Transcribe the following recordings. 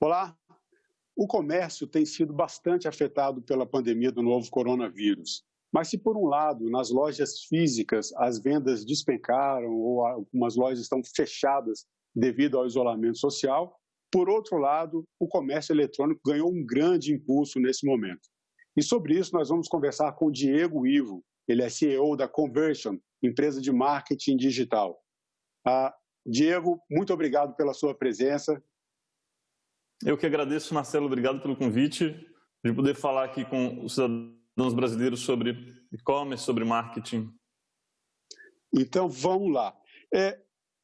Olá, o comércio tem sido bastante afetado pela pandemia do novo coronavírus. Mas se por um lado, nas lojas físicas, as vendas despencaram ou algumas lojas estão fechadas devido ao isolamento social, por outro lado, o comércio eletrônico ganhou um grande impulso nesse momento. E sobre isso nós vamos conversar com o Diego Ivo, ele é CEO da Conversion, empresa de marketing digital. Diego, muito obrigado pela sua presença. Eu que agradeço, Marcelo, obrigado pelo convite, de poder falar aqui com os cidadãos brasileiros sobre e-commerce, sobre marketing. Então, vamos lá.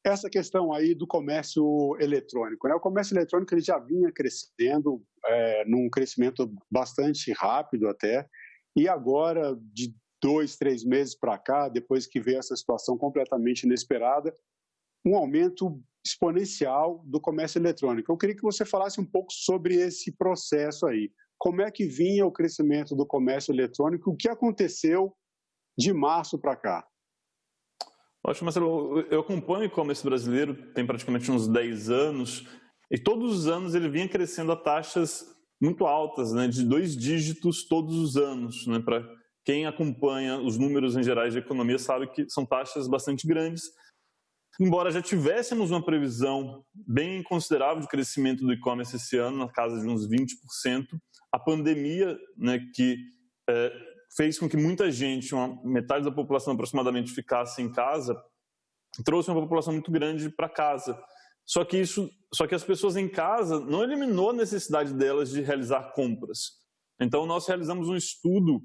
Essa questão aí do comércio eletrônico, né? O comércio eletrônico ele já vinha crescendo, num crescimento bastante rápido até, e agora, de 2, 3 meses para cá, depois que veio essa situação completamente inesperada, um aumento exponencial do comércio eletrônico. Eu queria que você falasse um pouco sobre esse processo aí. Como é que vinha o crescimento do comércio eletrônico? O que aconteceu de março para cá? Ótimo, Marcelo. Eu acompanho o e-commerce brasileiro, tem praticamente uns 10 anos, e todos os anos ele vinha crescendo a taxas muito altas, né, de 2 dígitos todos os anos. Né, para quem acompanha os números em gerais de economia sabe que são taxas bastante grandes. Embora já tivéssemos uma previsão bem considerável de crescimento do e-commerce esse ano, na casa de uns 20%, a pandemia, né, que fez com que muita gente, metade da população aproximadamente, ficasse em casa, trouxe uma população muito grande para casa. Só que as pessoas em casa não eliminou a necessidade delas de realizar compras. Então nós realizamos um estudo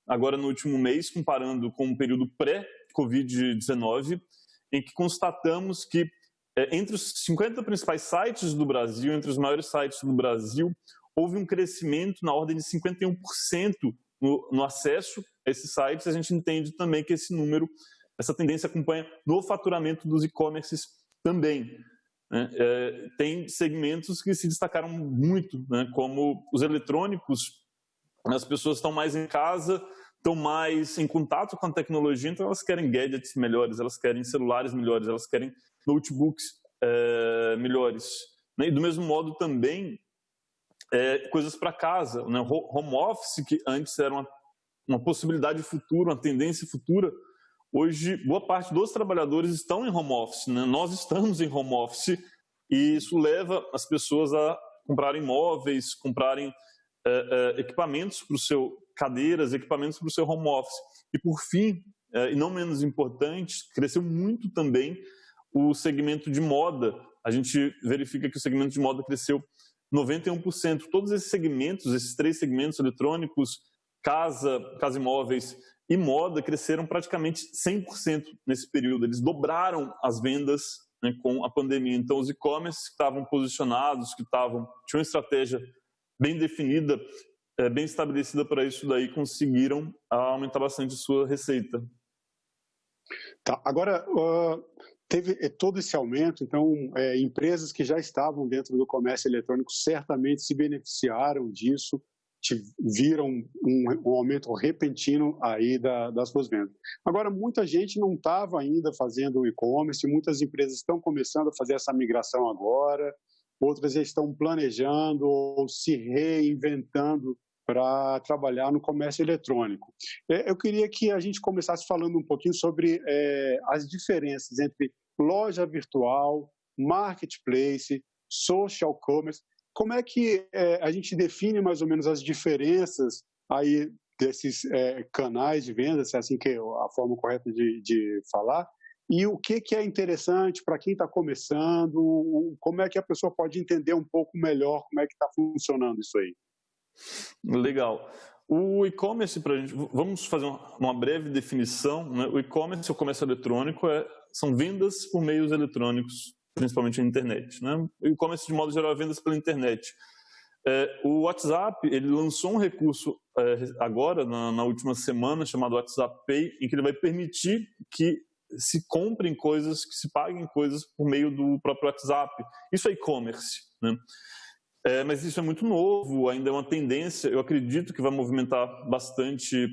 agora no último mês, comparando com o período pré-Covid-19, em que constatamos que entre os 50 principais sites do Brasil, entre os maiores sites do Brasil, houve um crescimento na ordem de 51% no acesso a esses sites. A gente entende também que esse número, essa tendência acompanha no faturamento dos e-commerces também. Né? Tem segmentos que se destacaram muito, né? Como os eletrônicos. As pessoas estão mais em casa, estão mais em contato com a tecnologia, então elas querem gadgets melhores, elas querem celulares melhores, elas querem notebooks melhores. Né? E do mesmo modo também coisas para casa, né? Home office, que antes era uma possibilidade futura, uma tendência futura, hoje boa parte dos trabalhadores estão em home office, né? Nós estamos em home office e isso leva as pessoas a comprarem móveis, comprarem equipamentos para o seu cadeiras, equipamentos para o seu home office. E por fim, e não menos importante, cresceu muito também o segmento de moda. A gente verifica que o segmento de moda cresceu 91%. Todos esses segmentos, esses 3 segmentos eletrônicos, casa imóveis e moda, cresceram praticamente 100% nesse período. Eles dobraram as vendas, né, com a pandemia. Então os e-commerce que estavam posicionados, que tinham uma estratégia bem definida, bem estabelecida para isso daí, conseguiram aumentar bastante sua receita. Tá, agora, teve todo esse aumento, então empresas que já estavam dentro do comércio eletrônico certamente se beneficiaram disso, viram um aumento repentino aí das suas vendas. Agora, muita gente não estava ainda fazendo e-commerce, muitas empresas estão começando a fazer essa migração agora, outras já estão planejando ou se reinventando para trabalhar no comércio eletrônico. Eu queria que a gente começasse falando um pouquinho sobre as diferenças entre loja virtual, marketplace, social commerce. Como é que a gente define mais ou menos as diferenças aí desses canais de venda, se é assim que é a forma correta de falar, e o que é interessante para quem está começando, como é que a pessoa pode entender um pouco melhor como é que está funcionando isso aí? Legal. O e-commerce, vamos fazer uma breve definição, né? O e-commerce, o comércio eletrônico, são vendas por meios eletrônicos, principalmente na internet. Né? O e-commerce, de modo geral, é vendas pela internet. O WhatsApp, ele lançou um recurso agora, na última semana, chamado WhatsApp Pay, em que ele vai permitir que se comprem coisas, que se paguem coisas por meio do próprio WhatsApp. Isso é e-commerce, né? Mas isso é muito novo, ainda é uma tendência. Eu acredito que vai movimentar bastante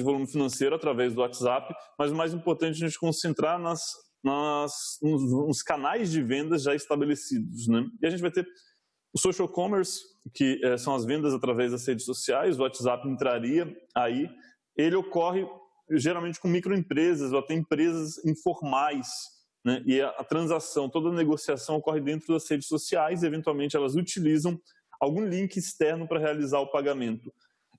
volume financeiro através do WhatsApp, mas o mais importante é a gente concentrar nos canais de vendas já estabelecidos, né? E a gente vai ter O social commerce, que são as vendas através das redes sociais, o WhatsApp entraria aí, ele ocorre geralmente com microempresas ou até empresas informais, né? E a transação, toda a negociação ocorre dentro das redes sociais e eventualmente elas utilizam algum link externo para realizar o pagamento.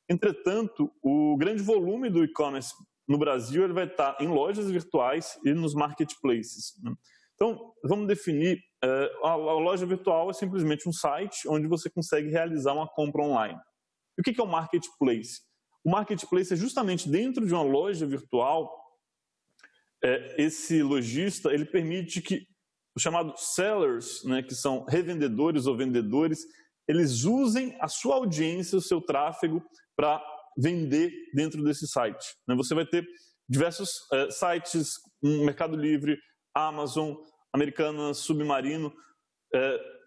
Entretanto, o grande volume do e-commerce no Brasil ele vai estar em lojas virtuais e nos marketplaces, né? Então, vamos definir, a loja virtual é simplesmente um site onde você consegue realizar uma compra online. E o que é o marketplace? O marketplace é justamente dentro de uma loja virtual, esse lojista ele permite que os chamados sellers, né, que são revendedores ou vendedores, eles usem a sua audiência, o seu tráfego, para vender dentro desse site. Você vai ter diversos sites, Mercado Livre, Amazon, Americanas, Submarino,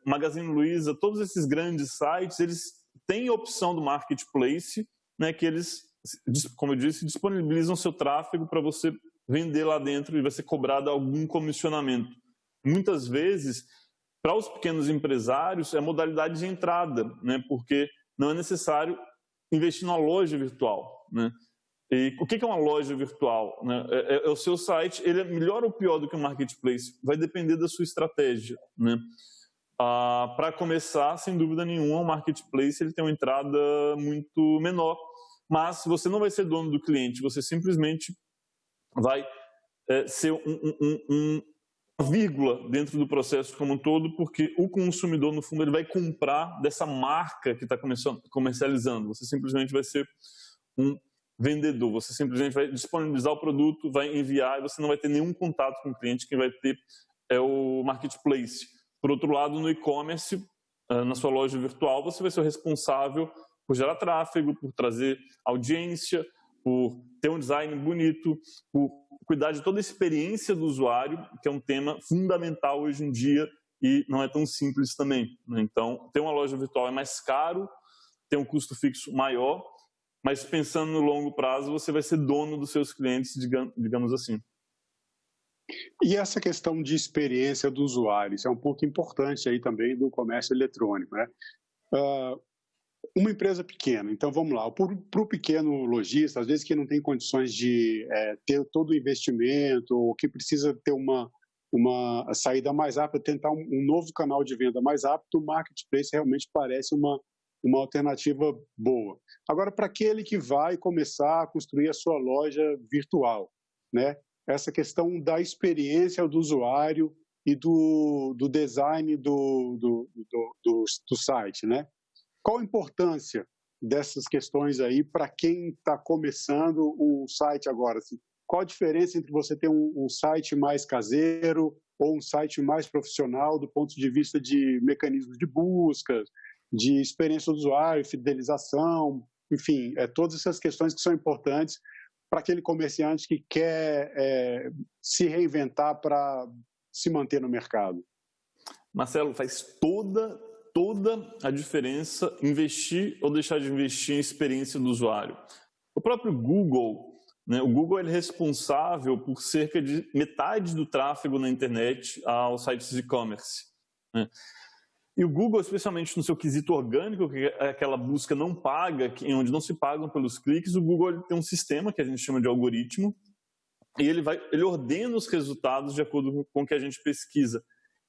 Magazine Luiza, todos esses grandes sites, eles têm a opção do marketplace, né, que eles, como eu disse, disponibilizam seu tráfego para você vender lá dentro e vai ser cobrado algum comissionamento. Muitas vezes, para os pequenos empresários, é modalidade de entrada, né, porque não é necessário investir numa loja virtual, né? E o que é uma loja virtual, né? É o seu site, ele é melhor ou pior do que o marketplace? Vai depender da sua estratégia, né? Para começar, sem dúvida nenhuma, o marketplace ele tem uma entrada muito menor, mas você não vai ser dono do cliente, você simplesmente vai ser uma vírgula dentro do processo como um todo, porque o consumidor, no fundo, ele vai comprar dessa marca que está comercializando. Você simplesmente vai ser um vendedor, você simplesmente vai disponibilizar o produto, vai enviar e você não vai ter nenhum contato com o cliente, quem vai ter é o marketplace. Por outro lado, no e-commerce, na sua loja virtual, você vai ser o responsável por gerar tráfego, por trazer audiência, por ter um design bonito, por cuidar de toda a experiência do usuário, que é um tema fundamental hoje em dia e não é tão simples também, né? Então, ter uma loja virtual é mais caro, tem um custo fixo maior, mas pensando no longo prazo, você vai ser dono dos seus clientes, digamos assim. E essa questão de experiência do usuário, isso é um ponto importante aí também do comércio eletrônico, né? Uma empresa pequena, então vamos lá, para o pequeno lojista, às vezes que não tem condições de ter todo o investimento, ou que precisa ter uma saída mais rápida, tentar um novo canal de venda mais rápido, o marketplace realmente parece uma alternativa boa. Agora, para aquele que vai começar a construir a sua loja virtual, né? Essa questão da experiência do usuário e do design do site, né? Qual a importância dessas questões aí para quem está começando um site agora? Qual a diferença entre você ter um site mais caseiro ou um site mais profissional do ponto de vista de mecanismos de busca, de experiência do usuário, fidelização, enfim, todas essas questões que são importantes para aquele comerciante que quer se reinventar para se manter no mercado? Marcelo, faz toda a diferença investir ou deixar de investir em experiência do usuário. O próprio Google, né, o Google é responsável por cerca de metade do tráfego na internet aos sites de e-commerce, né? E o Google, especialmente no seu quesito orgânico, que é aquela busca não paga, onde não se pagam pelos cliques, o Google tem um sistema que a gente chama de algoritmo, e ele ordena os resultados de acordo com o que a gente pesquisa.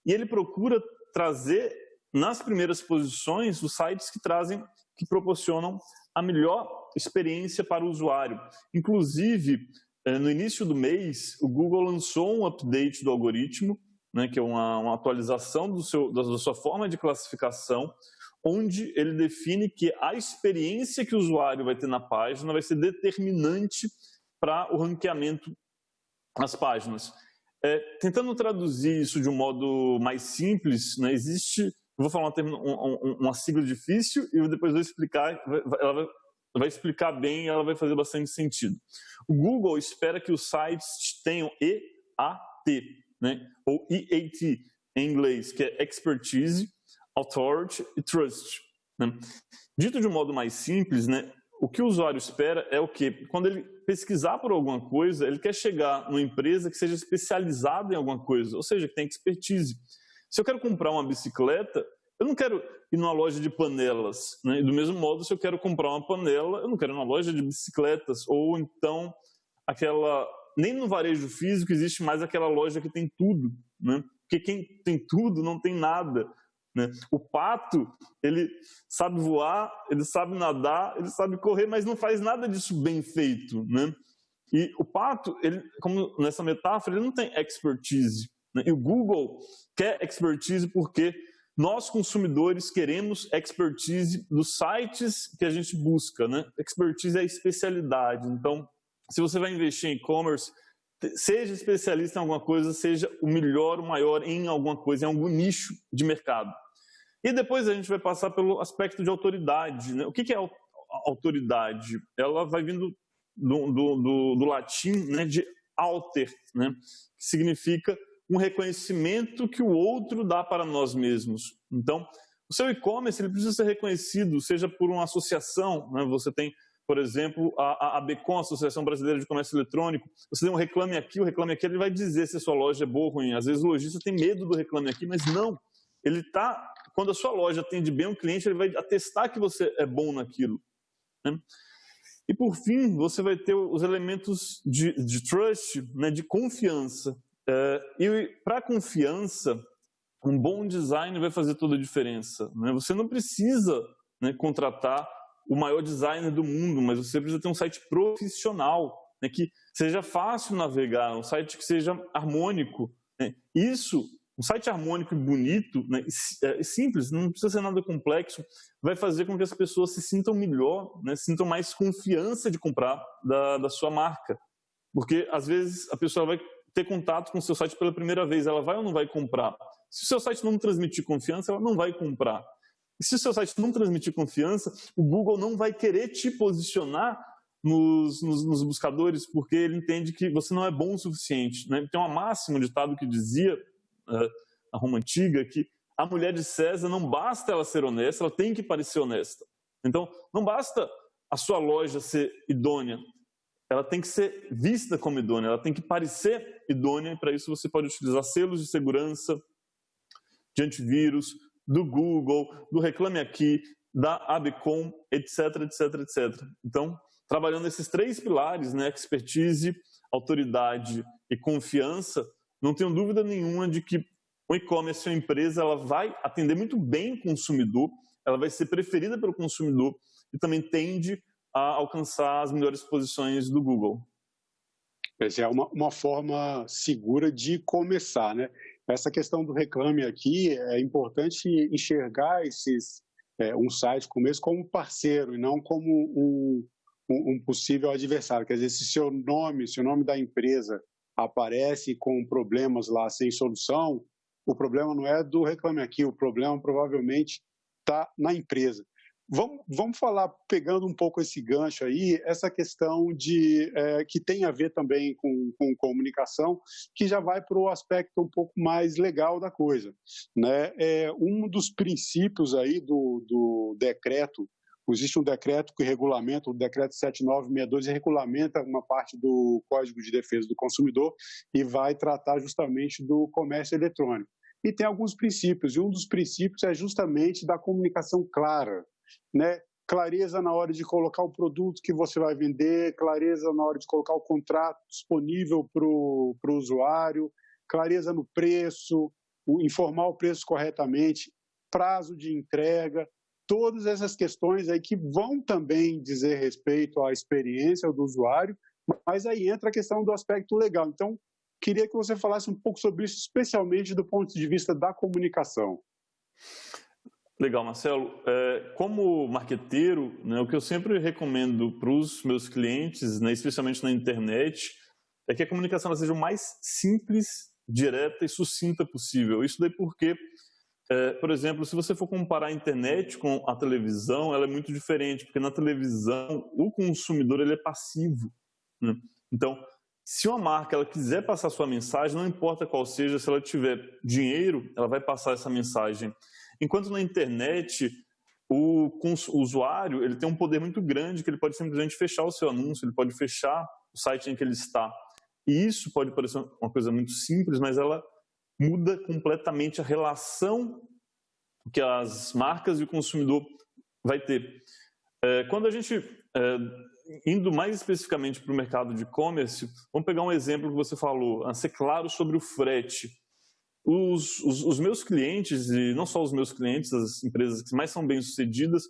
E ele procura trazer nas primeiras posições os sites que proporcionam a melhor experiência para o usuário. Inclusive, no início do mês, o Google lançou um update do algoritmo, né, que é uma atualização da sua forma de classificação, onde ele define que a experiência que o usuário vai ter na página vai ser determinante para o ranqueamento nas páginas. Tentando traduzir isso de um modo mais simples, né, existe, eu vou falar uma sigla difícil e depois vou explicar, ela vai explicar bem e ela vai fazer bastante sentido. O Google espera que os sites tenham EAT, né, ou EAT em inglês, que é Expertise, Authority e Trust, né? Dito de um modo mais simples, né, o que o usuário espera é o quê? Quando ele pesquisar por alguma coisa, ele quer chegar numa empresa que seja especializada em alguma coisa, ou seja, que tenha expertise. Se eu quero comprar uma bicicleta, Eu não quero ir numa loja de panelas, né? E do mesmo modo, se eu quero comprar uma panela, eu não quero ir numa loja de bicicletas, ou então nem no varejo físico existe mais aquela loja que tem tudo, né? Porque quem tem tudo não tem nada, né? O pato, ele sabe voar, ele sabe nadar, ele sabe correr, mas não faz nada disso bem feito, né? E o pato, ele, como nessa metáfora, ele não tem expertise, né? E o Google quer expertise porque nós, consumidores, queremos expertise dos sites que a gente busca, né? Expertise é especialidade. Então, se você vai investir em e-commerce, seja especialista em alguma coisa, seja o melhor, o maior em alguma coisa, em algum nicho de mercado. E depois a gente vai passar pelo aspecto de autoridade, né? O que é autoridade? Ela vai vindo do latim, né, de alter, né? Que significa um reconhecimento que o outro dá para nós mesmos. Então, o seu e-commerce ele precisa ser reconhecido, seja por uma associação, né? Você tem, por exemplo, a ABECOM, Associação Brasileira de Comércio Eletrônico. Você tem um Reclame Aqui, o Reclame Aqui ele vai dizer se a sua loja é boa ou ruim. Às vezes o lojista tem medo do Reclame Aqui, mas não. Quando a sua loja atende bem o cliente, ele vai atestar que você é bom naquilo, né? E por fim, você vai ter os elementos de trust, né, de confiança. E para a confiança, um bom design vai fazer toda a diferença, né? Você não precisa, né, contratar o maior designer do mundo, mas você precisa ter um site profissional, né, que seja fácil navegar, um site que seja harmônico, né? Um site harmônico e bonito, né, simples, não precisa ser nada complexo, vai fazer com que as pessoas se sintam melhor, né, sintam mais confiança de comprar da sua marca. Porque, às vezes, a pessoa vai ter contato com o seu site pela primeira vez, ela vai ou não vai comprar? Se o seu site não transmitir confiança, ela não vai comprar. E se o seu site não transmitir confiança, o Google não vai querer te posicionar nos buscadores, porque ele entende que você não é bom o suficiente, né? Tem uma máxima, um ditado que dizia, na Roma Antiga, que a mulher de César não basta ela ser honesta, ela tem que parecer honesta. Então, não basta a sua loja ser idônea, ela tem que ser vista como idônea, ela tem que parecer idônea, e para isso você pode utilizar selos de segurança, de antivírus, do Google, do Reclame Aqui, da ABECOM, etc, etc, etc. Então, trabalhando esses três pilares, né, expertise, autoridade e confiança, não tenho dúvida nenhuma de que o e-commerce, a empresa, ela vai atender muito bem o consumidor, ela vai ser preferida pelo consumidor e também tende a alcançar as melhores posições do Google. Essa é uma forma segura de começar, né? Essa questão do Reclame Aqui, é importante enxergar um site começo como parceiro e não como um possível adversário. Quer dizer, se o nome da empresa aparece com problemas lá sem solução, o problema não é do Reclame Aqui, o problema provavelmente está na empresa. Vamos falar, pegando um pouco esse gancho aí, essa questão que tem a ver também com comunicação, que já vai para o aspecto um pouco mais legal da coisa, né? Um dos princípios aí do decreto, existe um decreto que regulamenta, o decreto 7962, e regulamenta uma parte do Código de Defesa do Consumidor e vai tratar justamente do comércio eletrônico. E tem alguns princípios, e um dos princípios é justamente da comunicação clara, né? Clareza na hora de colocar o produto que você vai vender, clareza na hora de colocar o contrato disponível para o usuário, clareza no preço, informar o preço corretamente, prazo de entrega, todas essas questões aí que vão também dizer respeito à experiência do usuário, mas aí entra a questão do aspecto legal. Então, queria que você falasse um pouco sobre isso, especialmente do ponto de vista da comunicação. Legal, Marcelo. Como marqueteiro, né, o que eu sempre recomendo para os meus clientes, né, especialmente na internet, é que a comunicação seja o mais simples, direta e sucinta possível. Isso daí porque, por exemplo, se você for comparar a internet com a televisão, ela é muito diferente, porque na televisão o consumidor ele é passivo, né? Então, se uma marca ela quiser passar sua mensagem, não importa qual seja, se ela tiver dinheiro, ela vai passar essa mensagem. Enquanto na internet, o usuário ele tem um poder muito grande, que ele pode simplesmente fechar o seu anúncio, ele pode fechar o site em que ele está. E isso pode parecer uma coisa muito simples, mas ela muda completamente a relação que as marcas e o consumidor vai ter. Quando a gente, indo mais especificamente para o mercado de e-commerce, vamos pegar um exemplo que você falou, a ser claro sobre o frete. Os meus clientes, e não só os meus clientes, as empresas que mais são bem-sucedidas,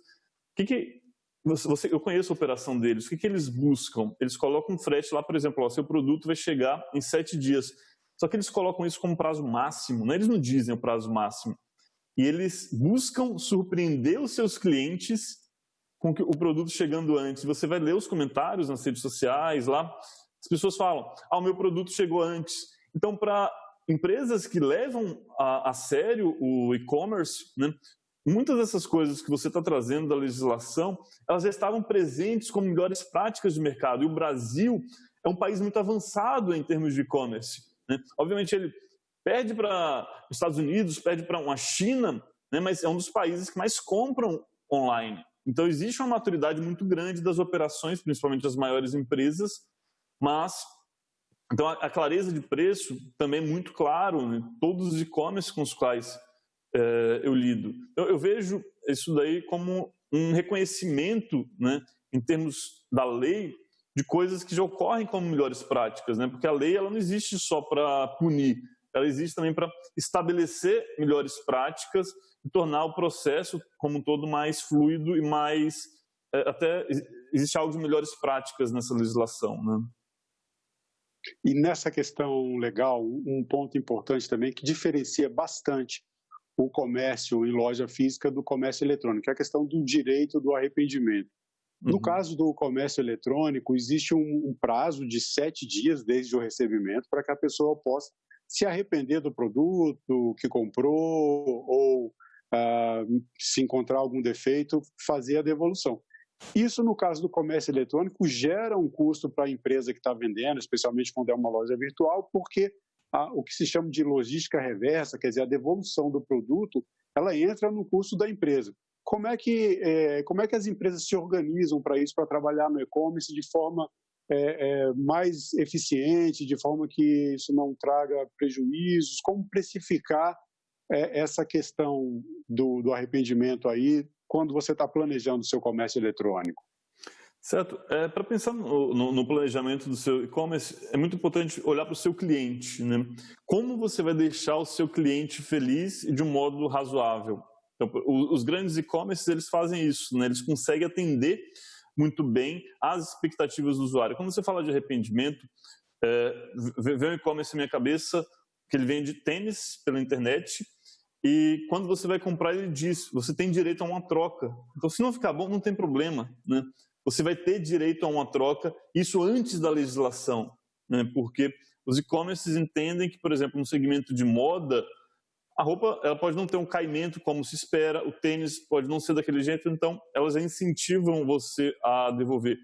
eu conheço a operação deles, o que eles buscam? Eles colocam um frete lá, por exemplo, seu produto vai chegar em 7 dias, só que eles colocam isso como prazo máximo, né? Eles não dizem o prazo máximo, e eles buscam surpreender os seus clientes com o produto chegando antes. Você vai ler os comentários nas redes sociais lá, as pessoas falam, o meu produto chegou antes. Então, para empresas que levam a sério o e-commerce, né, muitas dessas coisas que você está trazendo da legislação, elas já estavam presentes como melhores práticas de mercado. E o Brasil é um país muito avançado em termos de e-commerce, né? Obviamente, ele perde para os Estados Unidos, perde para uma China, né, mas é um dos países que mais compram online. Então, existe uma maturidade muito grande das operações, principalmente das maiores empresas, mas então a clareza de preço também é muito claro, né? Todos os e-commerce com os quais eu lido. Eu vejo isso daí como um reconhecimento, né, em termos da lei, de coisas que já ocorrem como melhores práticas, né? Porque a lei ela não existe só para punir, ela existe também para estabelecer melhores práticas e tornar o processo como um todo mais fluido e mais... até existe algo de melhores práticas nessa legislação, né? E nessa questão legal, um ponto importante também que diferencia bastante o comércio em loja física do comércio eletrônico, é a questão do direito do arrependimento. No caso do comércio eletrônico, existe um prazo de 7 dias desde o recebimento para que a pessoa possa se arrepender do produto que comprou ou se encontrar algum defeito, fazer a devolução. Isso, no caso do comércio eletrônico, gera um custo para a empresa que está vendendo, especialmente quando é uma loja virtual, porque o que se chama de logística reversa, quer dizer, a devolução do produto, ela entra no custo da empresa. Como é que as empresas se organizam para isso, para trabalhar no e-commerce de forma mais eficiente, de forma que isso não traga prejuízos? Como precificar essa questão do arrependimento aí quando você está planejando o seu comércio eletrônico? Certo. Para pensar no planejamento do seu e-commerce, é muito importante olhar para o seu cliente, né? Como você vai deixar o seu cliente feliz e de um modo razoável? Então, os grandes e-commerces, eles fazem isso, né? Eles conseguem atender muito bem às expectativas do usuário. Quando você fala de arrependimento, vem um e-commerce na minha cabeça que ele vende tênis pela internet e quando você vai comprar, ele diz, você tem direito a uma troca. Então, se não ficar bom, não tem problema, né? Você vai ter direito a uma troca, isso antes da legislação, né? Porque os e-commerces entendem que, por exemplo, no segmento de moda, a roupa ela pode não ter um caimento como se espera, o tênis pode não ser daquele jeito, então elas já incentivam você a devolver.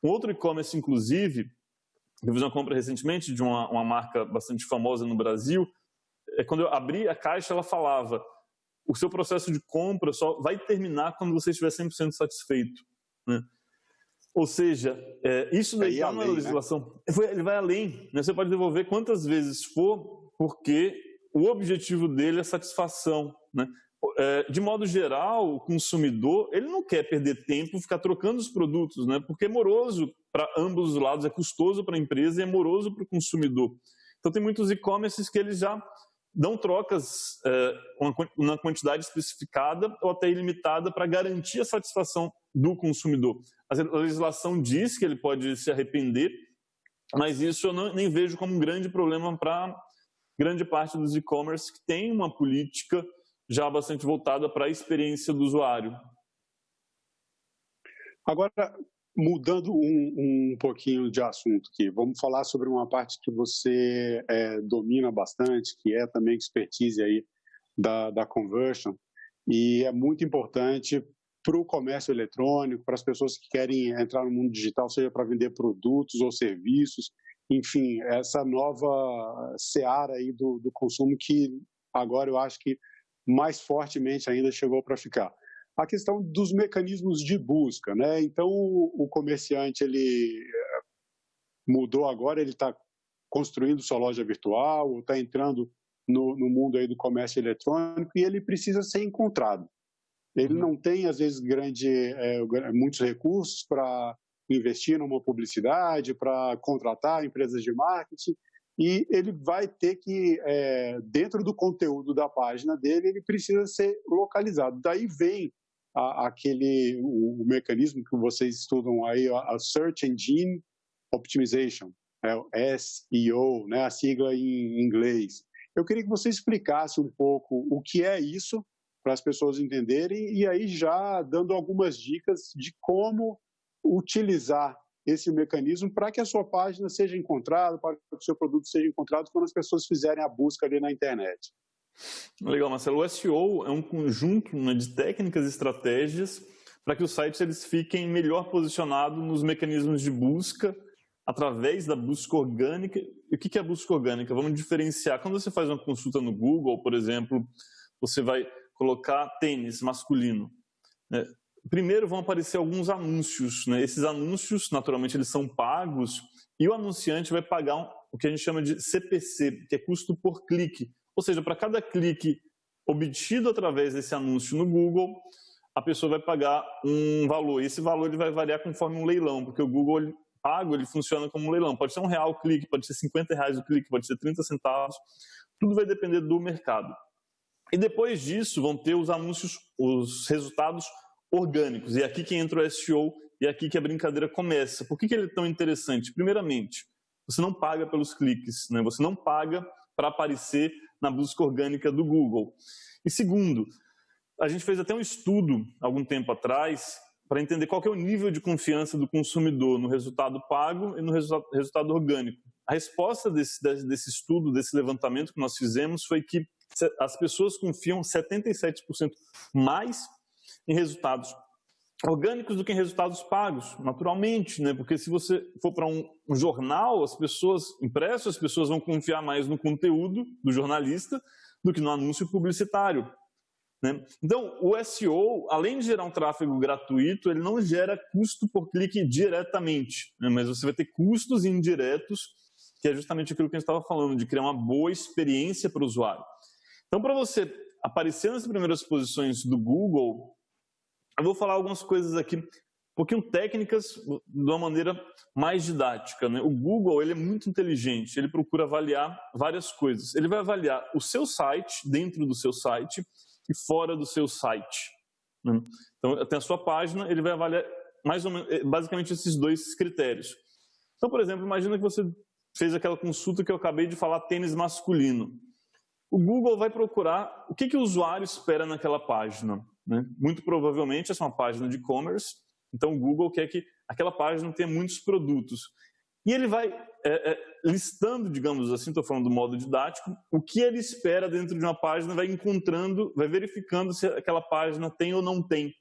Um outro e-commerce, inclusive, eu fiz uma compra recentemente de uma marca bastante famosa no Brasil, quando eu abri a caixa, ela falava, o seu processo de compra só vai terminar quando você estiver 100% satisfeito, né? Ou seja, isso daí está na legislação. Né? Ele vai além, né? Você pode devolver quantas vezes for, porque o objetivo dele é satisfação, né? De modo geral, o consumidor ele não quer perder tempo ficar trocando os produtos, né? Porque é moroso para ambos os lados, é custoso para a empresa e é moroso para o consumidor. Então tem muitos e-commerces que eles já dão trocas na quantidade especificada ou até ilimitada para garantir a satisfação do consumidor. A legislação diz que ele pode se arrepender, mas isso eu nem vejo como um grande problema para grande parte dos e-commerce que tem uma política já bastante voltada para a experiência do usuário. Agora, mudando um pouquinho de assunto aqui, vamos falar sobre uma parte que você domina bastante, que é também expertise aí da conversion, e é muito importante para o comércio eletrônico, para as pessoas que querem entrar no mundo digital, seja para vender produtos ou serviços, enfim, essa nova seara aí do consumo que agora eu acho que mais fortemente ainda chegou para ficar. A questão dos mecanismos de busca, né? Então, o comerciante, ele mudou agora, ele está construindo sua loja virtual, está entrando no mundo aí do comércio eletrônico e ele precisa ser encontrado. Ele não tem, às vezes, muitos recursos para investir numa publicidade, para contratar empresas de marketing, e ele vai ter que, dentro do conteúdo da página dele, ele precisa ser localizado. Daí vem o mecanismo que vocês estudam aí, a Search Engine Optimization, o SEO, né, a sigla em inglês. Eu queria que você explicasse um pouco o que é isso, para as pessoas entenderem, e aí já dando algumas dicas de como utilizar esse mecanismo para que a sua página seja encontrada, para que o seu produto seja encontrado quando as pessoas fizerem a busca ali na internet. Legal, Marcelo. O SEO é um conjunto, né, de técnicas e estratégias para que os sites eles fiquem melhor posicionados nos mecanismos de busca através da busca orgânica. E o que é a busca orgânica? Vamos diferenciar. Quando você faz uma consulta no Google, por exemplo, você vai colocar tênis masculino, né? Primeiro vão aparecer alguns anúncios, né? Esses anúncios, naturalmente, eles são pagos e o anunciante vai pagar o que a gente chama de CPC, que é custo por clique. Ou seja, para cada clique obtido através desse anúncio no Google, a pessoa vai pagar um valor. E esse valor ele vai variar conforme um leilão, porque o Google pago ele funciona como um leilão. Pode ser R$1 o clique, pode ser R$50 o clique, pode ser 30 centavos. Tudo vai depender do mercado. E depois disso vão ter os anúncios, os resultados orgânicos. E é aqui que entra o SEO e é aqui que a brincadeira começa. Por que ele é tão interessante? Primeiramente, você não paga pelos cliques, né? Você não paga para aparecer na busca orgânica do Google. E segundo, a gente fez até um estudo, algum tempo atrás, para entender qual que é o nível de confiança do consumidor no resultado pago e no resultado orgânico. A resposta desse estudo, desse levantamento que nós fizemos, foi que as pessoas confiam 77% mais em resultados orgânicos do que em resultados pagos, naturalmente, né? Porque se você for para um jornal, as pessoas vão confiar mais no conteúdo do jornalista do que no anúncio publicitário, né? Então, o SEO, além de gerar um tráfego gratuito, ele não gera custo por clique diretamente, né? Mas você vai ter custos indiretos, que é justamente aquilo que a gente estava falando, de criar uma boa experiência para o usuário. Então, para você aparecer nas primeiras posições do Google, eu vou falar algumas coisas aqui, um pouquinho técnicas, de uma maneira mais didática, né? O Google ele é muito inteligente, ele procura avaliar várias coisas. Ele vai avaliar o seu site, dentro do seu site e fora do seu site, né? Então, tem a sua página, ele vai avaliar mais ou menos, basicamente esses dois critérios. Então, por exemplo, imagina que você fez aquela consulta que eu acabei de falar, tênis masculino. O Google vai procurar o que o usuário espera naquela página, né? Muito provavelmente essa é uma página de e-commerce, então o Google quer que aquela página tenha muitos produtos. E ele vai listando, digamos assim, estou falando do modo didático, o que ele espera dentro de uma página, vai encontrando, vai verificando se aquela página tem ou não tem.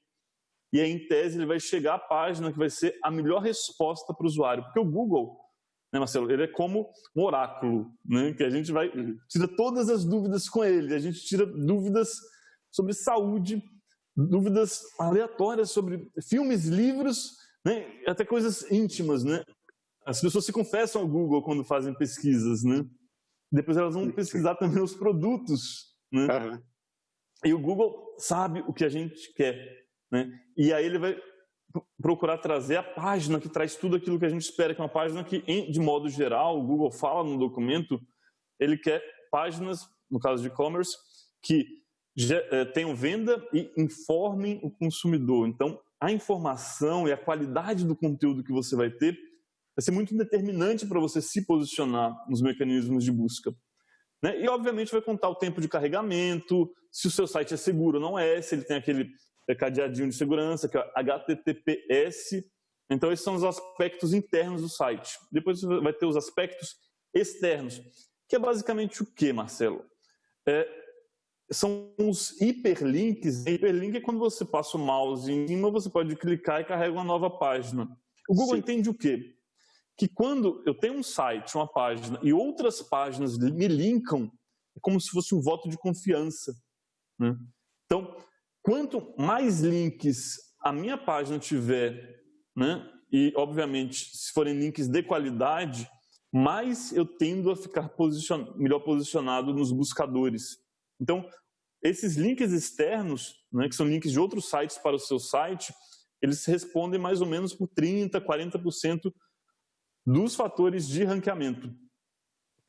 E aí, em tese, ele vai chegar à página que vai ser a melhor resposta para o usuário, porque o Google, né, Marcelo, ele é como um oráculo, né, que a gente tira todas as dúvidas com ele, a gente tira dúvidas sobre saúde, dúvidas aleatórias sobre filmes, livros, né, até coisas íntimas, né? As pessoas se confessam ao Google quando fazem pesquisas, né? Depois elas vão pesquisar também os produtos, né? Uhum. E o Google sabe o que a gente quer, né? E aí ele vai procurar trazer a página que traz tudo aquilo que a gente espera, que é uma página que, de modo geral, o Google fala no documento, ele quer páginas, no caso de e-commerce, que tenham venda e informem o consumidor. Então, a informação e a qualidade do conteúdo que você vai ter vai ser muito determinante para você se posicionar nos mecanismos de busca, né? E, obviamente, vai contar o tempo de carregamento, se o seu site é seguro ou não é, se ele tem aquele cadeadinho de segurança, que é HTTPS. Então, esses são os aspectos internos do site. Depois você vai ter os aspectos externos, que é basicamente o quê, Marcelo? São os hiperlinks. Hiperlink é quando você passa o mouse em cima, você pode clicar e carrega uma nova página. O Google entende o quê? Que quando eu tenho um site, uma página, e outras páginas me linkam, é como se fosse um voto de confiança, né? Então, quanto mais links a minha página tiver, né, e, obviamente, se forem links de qualidade, mais eu tendo a ficar melhor posicionado nos buscadores. Então, esses links externos, né, que são links de outros sites para o seu site, eles respondem mais ou menos por 30%, 40% dos fatores de ranqueamento,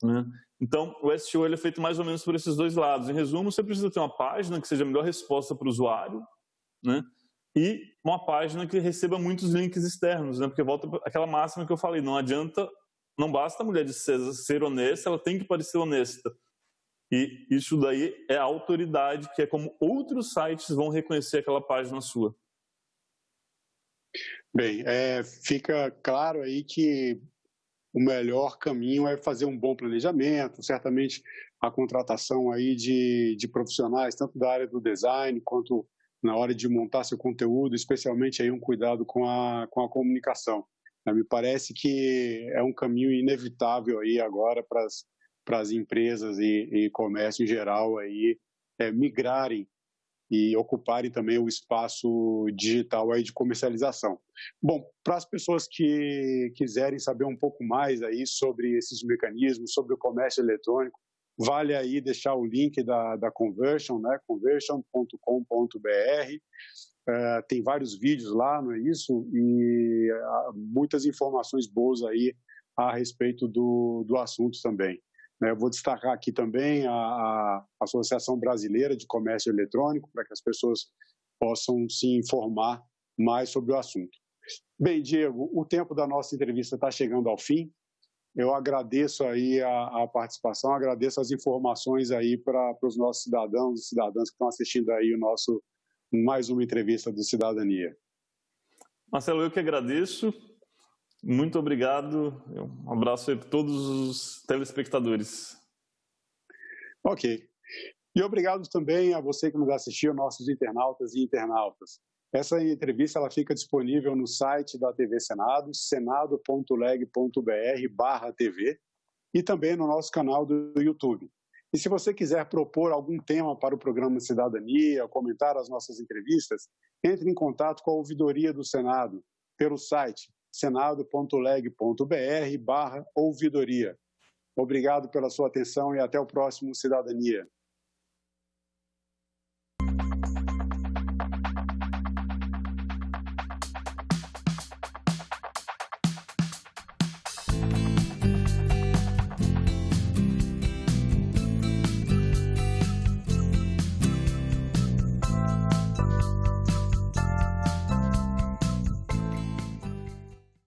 né? Então, o SEO ele é feito mais ou menos por esses dois lados. Em resumo, você precisa ter uma página que seja a melhor resposta para o usuário, né? E uma página que receba muitos links externos, né? Porque volta aquela máxima que eu falei, não basta a mulher de ser honesta, ela tem que parecer honesta. E isso daí é a autoridade, que é como outros sites vão reconhecer aquela página sua. Bem, fica claro aí que o melhor caminho é fazer um bom planejamento, certamente a contratação aí de profissionais, tanto da área do design, quanto na hora de montar seu conteúdo, especialmente aí um cuidado com a comunicação. Me parece que é um caminho inevitável aí agora para as empresas e comércio em geral aí migrarem e ocuparem também o espaço digital aí de comercialização. Bom, para as pessoas que quiserem saber um pouco mais aí sobre esses mecanismos, sobre o comércio eletrônico, vale aí deixar o link da Conversion, né? conversion.com.br. Tem vários vídeos lá, não é isso? E muitas informações boas aí a respeito do assunto também. Eu vou destacar aqui também a Associação Brasileira de Comércio Eletrônico, para que as pessoas possam se informar mais sobre o assunto. Bem, Diego, o tempo da nossa entrevista está chegando ao fim. Eu agradeço aí a participação, agradeço as informações aí para os nossos cidadãos e cidadãs que estão assistindo aí mais uma entrevista do Cidadania. Marcelo, eu que agradeço. Muito obrigado. Um abraço aí para todos os telespectadores. Ok. E obrigado também a você que nos assistiu, nossos internautas e internautas. Essa entrevista ela fica disponível no site da TV Senado, senado.leg.br/TV, e também no nosso canal do YouTube. E se você quiser propor algum tema para o programa Cidadania, comentar as nossas entrevistas, entre em contato com a Ouvidoria do Senado pelo site senado.leg.br/ouvidoria. Obrigado pela sua atenção e até o próximo Cidadania.